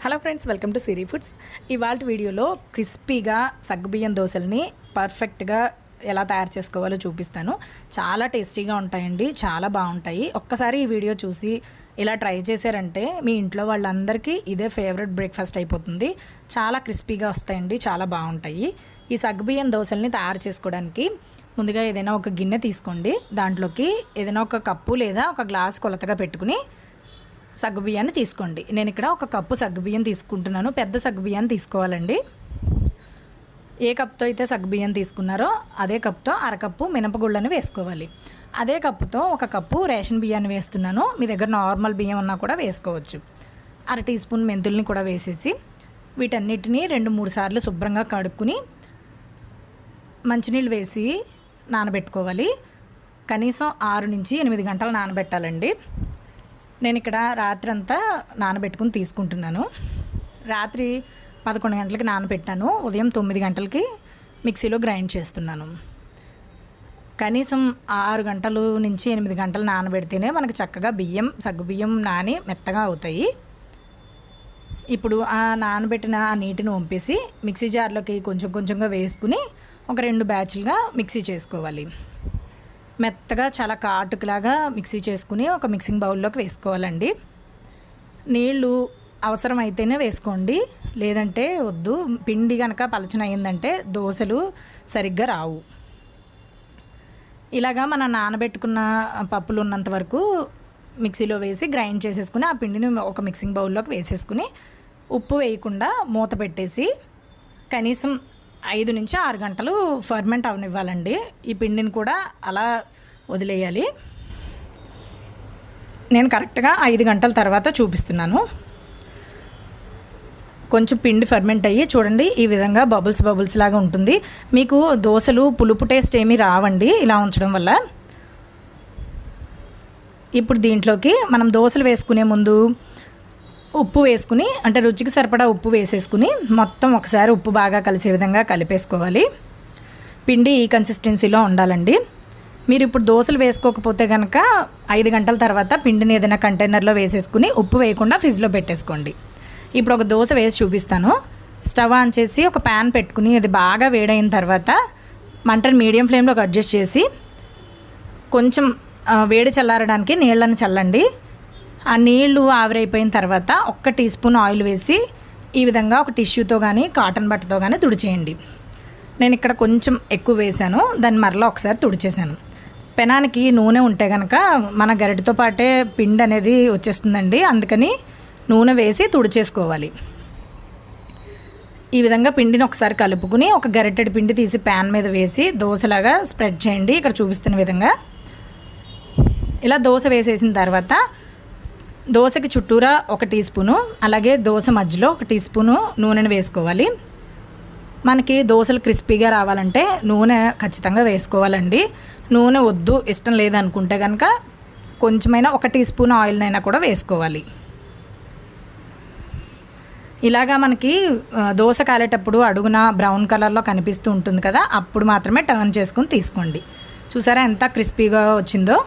Hello friends, welcome to Siri foods. ఇవాళ వీడియోలో క్రిస్పీగా సగ్గుబియ్యం దోశల్ని పర్ఫెక్ట్గా ఎలా తయారు చేసుకోవాలో చూపిస్తాను. చాలా టేస్టీగా ఉంటాయండి, చాలా బాగుంటాయి. ఒక్కసారి ఈ వీడియో చూసి ఇలా ట్రై చేశారంటే మీ ఇంట్లో వాళ్ళందరికీ ఇదే ఫేవరెట్ బ్రేక్ఫాస్ట్ అయిపోతుంది. చాలా క్రిస్పీగా వస్తాయండి, చాలా బాగుంటాయి. ఈ సగ్గుబియ్యం దోశల్ని తయారు చేసుకోవడానికి ముందుగా ఏదైనా ఒక గిన్నె తీసుకోండి. దాంట్లోకి ఏదైనా ఒక కప్పు లేదా ఒక గ్లాస్ కొలతగా పెట్టుకుని సగ్గుబియ్యాన్ని తీసుకోండి. నేను ఇక్కడ ఒక కప్పు సగ్గుబియ్యం తీసుకుంటున్నాను. పెద్ద సగ్గుబియ్యాన్ని తీసుకోవాలండి. ఏ కప్తో అయితే సగ్గుబియ్యం తీసుకున్నారో అదే కప్తో అరకప్పు మినపగుళ్ళని వేసుకోవాలి. అదే కప్పుతో ఒక కప్పు రేషన్ బియ్యాన్ని వేస్తున్నాను. మీ దగ్గర నార్మల్ బియ్యం ఉన్నా కూడా వేసుకోవచ్చు. 1 టీ స్పూన్ మెంతుల్ని కూడా వేసేసి వీటన్నిటిని 2-3 సార్లు శుభ్రంగా కడుక్కుని మంచినీళ్ళు వేసి నానబెట్టుకోవాలి. కనీసం 6 నుంచి 8 గంటలు నానబెట్టాలండి. నేను ఇక్కడ రాత్రి అంతా నానబెట్టుకుని తీసుకుంటున్నాను. రాత్రి 11 గంటలకి నానబెట్టాను. ఉదయం 9 గంటలకి మిక్సీలో గ్రైండ్ చేస్తున్నాను. కనీసం 6 గంటలు నుంచి 8 గంటలు నానబెడితేనే మనకు చక్కగా సగ్గుబియ్యం నాని మెత్తగా అవుతాయి. ఇప్పుడు ఆ నానబెట్టిన ఆ నీటిని వంపేసి మిక్సీ జార్లోకి కొంచెం కొంచెంగా వేసుకుని ఒక 2 బ్యాచ్లుగా మిక్సీ చేసుకోవాలి. మెత్తగా చాలా కాటుకులాగా మిక్సీ చేసుకుని ఒక మిక్సింగ్ బౌల్లోకి వేసుకోవాలండి. నీళ్ళు అవసరమైతేనే వేసుకోండి, లేదంటే వద్దు. పిండి కనుక పలచన అయిందంటే దోశలు సరిగ్గా రావు. ఇలాగా మనం నానబెట్టుకున్న పప్పులు ఉన్నంత వరకు మిక్సీలో వేసి గ్రైండ్ చేసేసుకుని ఆ పిండిని ఒక మిక్సింగ్ బౌల్లోకి వేసేసుకుని ఉప్పు వేయకుండా మూత పెట్టేసి కనీసం 5 నుంచి 6 గంటలు ఫర్మెంట్ అవనివ్వాలండి. ఈ పిండిని కూడా అలా వదిలేయాలి. నేను కరెక్ట్గా 5 గంటల తర్వాత చూపిస్తున్నాను. కొంచెం పిండి ఫర్మెంట్ అయ్యి చూడండి, ఈ విధంగా బబుల్స్ లాగా ఉంటుంది. మీకు దోశలు పులుపు టేస్ట్ ఏమీ రావండి ఇలా ఉంచడం వల్ల. ఇప్పుడు దీంట్లోకి మనం దోశలు వేసుకునే ముందు ఉప్పు వేసుకుని, అంటే రుచికి సరిపడా ఉప్పు వేసేసుకుని మొత్తం ఒకసారి ఉప్పు బాగా కలిసే విధంగా కలిపేసుకోవాలి. పిండి ఈ కన్సిస్టెన్సీలో ఉండాలండి. మీరు ఇప్పుడు దోశలు వేసుకోకపోతే కనుక 5 గంటల తర్వాత పిండిని ఏదైనా కంటైనర్లో వేసేసుకుని ఉప్పు వేయకుండా ఫ్రిడ్జ్లో పెట్టేసుకోండి. ఇప్పుడు ఒక దోశ వేసి చూపిస్తాను. స్టవ్ ఆన్ చేసి ఒక ప్యాన్ పెట్టుకుని అది బాగా వేడైన తర్వాత మంటను మీడియం ఫ్లేమ్లోకి అడ్జస్ట్ చేసి కొంచెం వేడి చల్లారడానికి నీళ్ళని చల్లండి. ఆ నీళ్లు ఆవిరైపోయిన తర్వాత 1 టీ స్పూన్ ఆయిల్ వేసి ఈ విధంగా ఒక టిష్యూతో కానీ కాటన్ బట్టతో కానీ తుడిచేయండి. నేను ఇక్కడ కొంచెం ఎక్కువ వేసాను, దాన్ని మరలా ఒకసారి తుడిచేసాను. పెనానికి నూనె ఉంటే కనుక మన గరిటతో పాటే పిండి అనేది వచ్చేస్తుందండి. అందుకని నూనె వేసి తుడిచేసుకోవాలి. ఈ విధంగా పిండిని ఒకసారి కలుపుకుని ఒక గరిటెడి పిండి తీసి ప్యాన్ మీద వేసి దోశలాగా స్ప్రెడ్ చేయండి. ఇక్కడ చూపిస్తున్న విధంగా ఇలా దోశ వేసేసిన తర్వాత దోశకి చుట్టూరా 1 టీ స్పూను, అలాగే దోశ మధ్యలో 1 టీ స్పూను నూనెను వేసుకోవాలి. మనకి దోశలు క్రిస్పీగా రావాలంటే నూనె ఖచ్చితంగా వేసుకోవాలండి. నూనె వద్దు, ఇష్టం లేదనుకుంటే కనుక కొంచెమైనా 1 టీ స్పూన్ ఆయిల్నైనా కూడా వేసుకోవాలి. ఇలాగా మనకి దోశ కాలేటప్పుడు అడుగున బ్రౌన్ కలర్లో కనిపిస్తూ ఉంటుంది కదా, అప్పుడు మాత్రమే టర్న్ చేసుకుని తీసుకోండి. చూసారా ఎంత క్రిస్పీగా వచ్చిందో.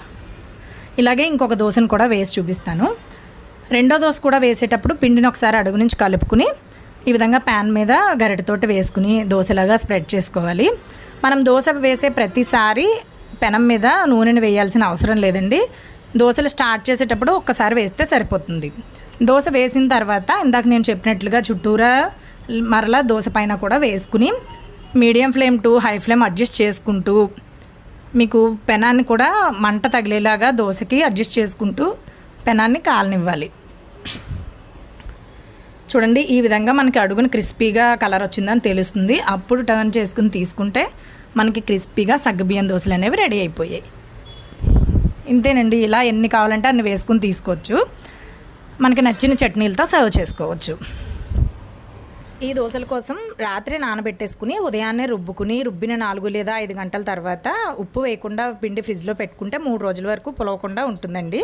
ఇలాగే ఇంకొక దోశను కూడా వేసి చూపిస్తాను. రెండో దోశ కూడా వేసేటప్పుడు పిండిని ఒకసారి అడుగు నుంచి కలుపుకుని ఈ విధంగా ప్యాన్ మీద గరిటెతోటి వేసుకుని దోశలాగా స్ప్రెడ్ చేసుకోవాలి. మనం దోశ వేసే ప్రతిసారి పెనం మీద నూనెను వేయాల్సిన అవసరం లేదండి. దోశలు స్టార్ట్ చేసేటప్పుడు ఒక్కసారి వేస్తే సరిపోతుంది. దోశ వేసిన తర్వాత ఇందాక నేను చెప్పినట్లుగా చుట్టూరా మరలా దోశ పైన కూడా వేసుకుని medium flame to high flame adjust చేసుకుంటూ మీకు పెనాన్ని కూడా మంట తగిలేలాగా దోశకి అడ్జస్ట్ చేసుకుంటూ పెనాన్ని కాలనివ్వాలి. చూడండి, ఈ విధంగా మనకి అడుగున క్రిస్పీగా కలర్ వచ్చిందని తెలుస్తుంది. అప్పుడు టర్న్ చేసుకుని తీసుకుంటే మనకి క్రిస్పీగా సగ్గుబియ్యం దోశలు అనేవి రెడీ అయిపోయాయి. ఇంతేనండి. ఇలా ఎన్ని కావాలంటే అన్ని వేసుకుని తీసుకోవచ్చు. మనకి నచ్చిన చట్నీలతో సర్వ్ చేసుకోవచ్చు. ఈ దోశల కోసం రాత్రి నానబెట్టేసుకుని ఉదయాన్నే రుబ్బిన 4 లేదా 5 గంటల తర్వాత ఉప్పు వేయకుండా పిండి ఫ్రిడ్జ్లో పెట్టుకుంటే 3 రోజుల వరకు పులవకుండా ఉంటుందండి.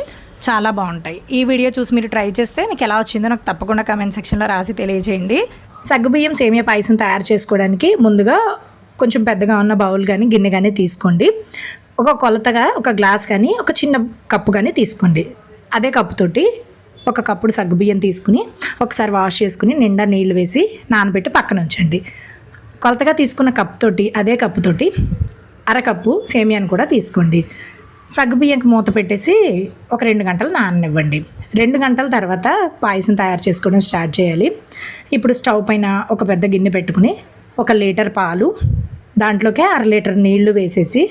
చాలా బాగుంటాయి. ఈ వీడియో చూసి మీరు ట్రై చేస్తే మీకు ఎలా వచ్చిందో నాకు తప్పకుండా కామెంట్ సెక్షన్లో రాసి తెలియజేయండి. సగ్గుబియ్యం సేమియా పాయసం తయారు చేసుకోవడానికి ముందుగా కొంచెం పెద్దగా ఉన్న బౌల్ కానీ గిన్నె కానీ తీసుకోండి. ఒక కొలతగా ఒక గ్లాస్ కానీ ఒక చిన్న కప్పు కానీ తీసుకోండి. అదే కప్పుతోటి ఒక కప్పుడు సగ్గుబియ్యం తీసుకుని ఒకసారి వాష్ చేసుకుని నిండా నీళ్లు వేసి నానబెట్టి పక్కన ఉంచండి. కొలతగా తీసుకున్న కప్పుతోటి అదే కప్పుతోటి అరకప్పు సేమియాని కూడా తీసుకోండి. సగ్గుబియ్యంకి మూత పెట్టేసి ఒక 2 గంటలు నాననివ్వండి. 2 గంటల తర్వాత పాయసం తయారు చేసుకోవడం స్టార్ట్ చేయాలి. ఇప్పుడు స్టవ్ పైన ఒక పెద్ద గిన్నె పెట్టుకుని 1 లీటర్ పాలు, దాంట్లోకే 1/2 లీటర్ నీళ్లు వేసేసి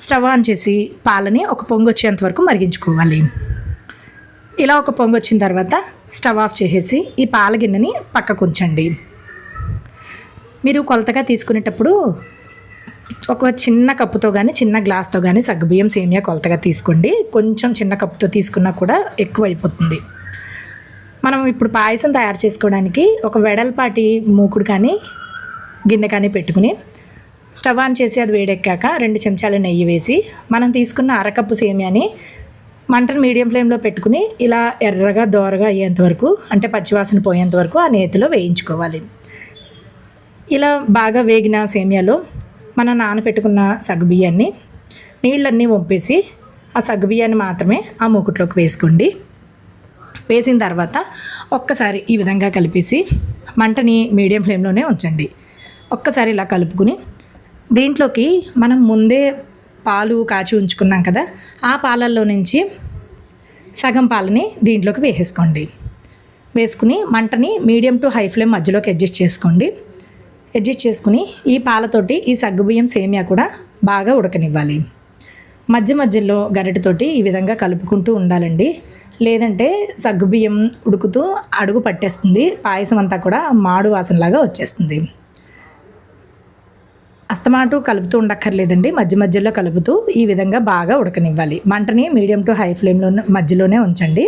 స్టవ్ ఆన్ చేసి పాలని ఒక పొంగు వచ్చేంత వరకు మరిగించుకోవాలి. ఇలా ఒక పొంగు వచ్చిన తర్వాత స్టవ్ ఆఫ్ చేసేసి ఈ పాల గిన్నెని పక్కకు ఉంచండి. మీరు కొలతగా తీసుకునేటప్పుడు ఒక చిన్న కప్పుతో కానీ చిన్న గ్లాస్తో కానీ సగ్గుబియ్యం సేమియా కొలతగా తీసుకోండి. కొంచెం చిన్న కప్పుతో తీసుకున్నా కూడా ఎక్కువ అయిపోతుంది. మనం ఇప్పుడు పాయసం తయారు చేసుకోవడానికి ఒక వెడల్పాటి మూకుడు కానీ గిన్నె కానీ పెట్టుకుని స్టవ్ ఆన్ చేసి అది వేడెక్కాక 2 చెంచాల నెయ్యి వేసి మనం తీసుకున్న అరకప్పు సేమియాని మంటను మీడియం ఫ్లేమ్లో పెట్టుకుని ఇలా ఎర్రగా దోరగా అయ్యేంత వరకు, అంటే పచ్చివాసన పోయేంత వరకు ఆ నేతిలో వేయించుకోవాలి. ఇలా బాగా వేగిన సేమియాలో మనం నానబెట్టుకున్న సగ్గుబియ్యాన్ని నీళ్ళన్నీ వంపేసి ఆ సగ్గుబియ్యాన్ని మాత్రమే ఆ మూకుట్లోకి వేసుకోండి. వేసిన తర్వాత ఒక్కసారి ఈ విధంగా కలిపేసి మంటని మీడియం ఫ్లేమ్లోనే ఉంచండి. ఒక్కసారి ఇలా కలుపుకుని దీంట్లోకి మనం ముందే పాలు కాచి ఉంచుకున్నాం కదా, ఆ పాలల్లో నుంచి సగం పాలని దీంట్లోకి వేసేసుకోండి. వేసుకుని మంటని మీడియం టు హై ఫ్లేమ్ మధ్యలోకి అడ్జస్ట్ చేసుకోండి. అడ్జస్ట్ చేసుకుని ఈ పాలతోటి ఈ సగ్గుబియ్యం సేమియా కూడా బాగా ఉడకనివ్వాలి. మధ్య మధ్యలో గరిటెతోటి ఈ విధంగా కలుపుకుంటూ ఉండాలండి. లేదంటే సగ్గుబియ్యం ఉడుకుతూ అడుగు పట్టేస్తుంది, పాయసం అంతా కూడా మాడు వాసనలాగా వచ్చేస్తుంది. అస్తమాటు కలుపుతూ ఉండక్కర్లేదండి, మధ్య మధ్యలో కలుపుతూ ఈ విధంగా బాగా ఉడకనివ్వాలి. మంటని మీడియం టు హై ఫ్లేమ్లో మధ్యలోనే ఉంచండి.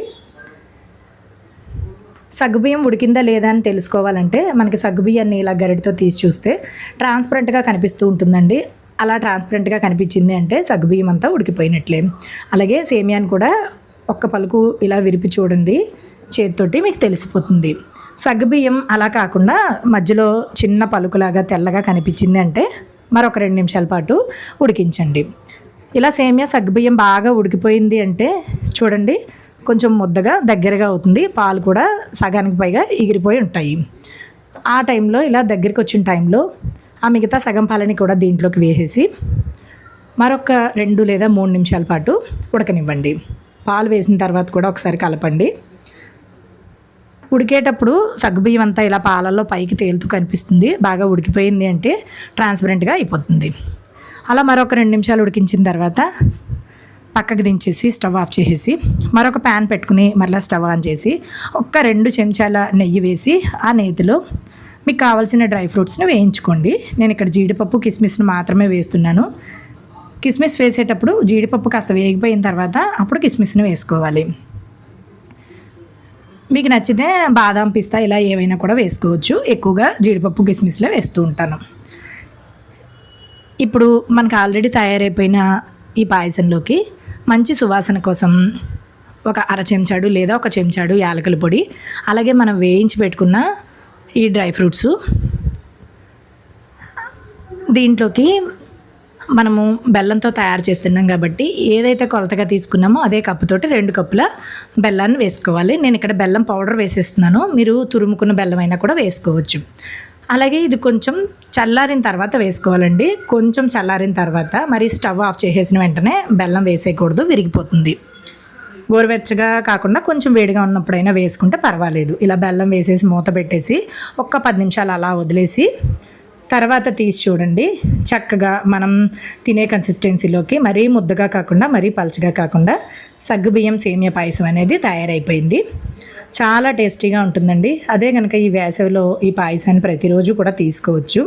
సగ్గుబియ్యం ఉడికిందా లేదా అని తెలుసుకోవాలంటే మనకి సగ్గుబియ్యాన్ని ఇలా గరిటెతో తీసి చూస్తే ట్రాన్స్పరెంట్గా కనిపిస్తూ ఉంటుందండి. అలా ట్రాన్స్పరెంట్గా కనిపించింది అంటే సగ్గుబియ్యం అంతా ఉడికిపోయినట్లే. అలాగే సేమియాని కూడా ఒక్క పలుకు ఇలా విరిపి చూడండి, చేతితోటి మీకు తెలిసిపోతుంది. సగ్గుబియ్యం అలా కాకుండా మధ్యలో చిన్న పలుకులాగా తెల్లగా కనిపించింది అంటే మరొక 2 నిమిషాల పాటు ఉడికించండి. ఇలా సేమియా సగ్గుబియ్యం బాగా ఉడికిపోయింది అంటే చూడండి, కొంచెం ముద్దగా దగ్గరగా అవుతుంది, పాలు కూడా సగానికి పైగా ఎగిరిపోయి ఉంటాయి. ఆ టైంలో ఇలా దగ్గరికి వచ్చిన టైంలో ఆ మిగతా సగం పాలని కూడా దీంట్లోకి వేసేసి మరొక 2 లేదా 3 నిమిషాల పాటు ఉడకనివ్వండి. పాలు వేసిన తర్వాత కూడా ఒకసారి కలపండి. ఉడికేటప్పుడు సగ్గుబియ్యం అంతా ఇలా పాలల్లో పైకి తేలుతూ కనిపిస్తుంది. బాగా ఉడికిపోయింది అంటే ట్రాన్స్పరెంట్గా అయిపోతుంది. అలా మరొక 2 నిమిషాలు ఉడికించిన తర్వాత పక్కకు దించేసి స్టవ్ ఆఫ్ చేసేసి మరొక ప్యాన్ పెట్టుకుని మరలా స్టవ్ ఆన్ చేసి ఒక్క 2 చెంచాల నెయ్యి వేసి ఆ నేతిలో మీకు కావాల్సిన డ్రై ఫ్రూట్స్ని వేయించుకోండి. నేను ఇక్కడ జీడిపప్పు కిస్మిస్ని మాత్రమే వేస్తున్నాను. కిస్మిస్ వేసేటప్పుడు జీడిపప్పు కాస్త వేగిపోయిన తర్వాత అప్పుడు కిస్మిస్ని వేసుకోవాలి. మీకు నచ్చితే బాదాం పిస్తా ఇలా ఏవైనా కూడా వేసుకోవచ్చు. ఎక్కువగా జీడిపప్పు కిస్మిస్లో వేస్తూ ఉంటాను. ఇప్పుడు మనకు ఆల్రెడీ తయారైపోయిన ఈ పాయసంలోకి మంచి సువాసన కోసం ఒక 1/2 చెంచాడు లేదా 1 చెంచాడు యాలకుల పొడి, అలాగే మనం వేయించి పెట్టుకున్న ఈ డ్రై ఫ్రూట్స్, దీంట్లోకి మనము బెల్లంతో తయారు చేస్తున్నాం కాబట్టి ఏదైతే కొలతగా తీసుకున్నామో అదే కప్పుతోటి 2 కప్పుల బెల్లాన్ని వేసుకోవాలి. నేను ఇక్కడ బెల్లం పౌడర్ వేసేస్తున్నాను, మీరు తురుముకున్న బెల్లం అయినా కూడా వేసుకోవచ్చు. అలాగే ఇది కొంచెం చల్లారిన తర్వాత వేసుకోవాలండి. కొంచెం చల్లారిన తర్వాత మరి స్టవ్ ఆఫ్ చేసేసిన వెంటనే బెల్లం వేసేయకూడదు, విరిగిపోతుంది. గోరువెచ్చగా కాకుండా కొంచెం వేడిగా ఉన్నప్పుడైనా వేసుకుంటే పర్వాలేదు. ఇలా బెల్లం వేసేసి మూత పెట్టేసి ఒక్క 10 నిమిషాలు అలా వదిలేసి తర్వాత తీసి చూడండి, చక్కగా మనం తినే కన్సిస్టెన్సీలోకి మరీ ముద్దగా కాకుండా మరీ పలచగా కాకుండా సగ్గుబియ్యం సేమియా పాయసం అనేది తయారైపోయింది. చాలా టేస్టీగా ఉంటుందండి. అదే కనుక ఈ వేసవిలో ఈ పాయసాన్ని ప్రతిరోజు కూడా తీసుకోవచ్చు.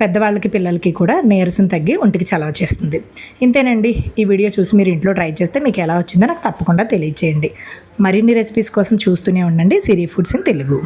పెద్దవాళ్ళకి పిల్లలకి కూడా నీరసం తగ్గి ఒంటికి చలవ చేస్తుంది. ఇంతేనండి. ఈ వీడియో చూసి మీరు ఇంట్లో ట్రై చేస్తే మీకు ఎలా వచ్చిందో నాకు తప్పకుండా తెలియచేయండి. మరిన్ని రెసిపీస్ కోసం చూస్తూనే ఉండండి సిరి ఫుడ్స్ ఇన్ తెలుగు.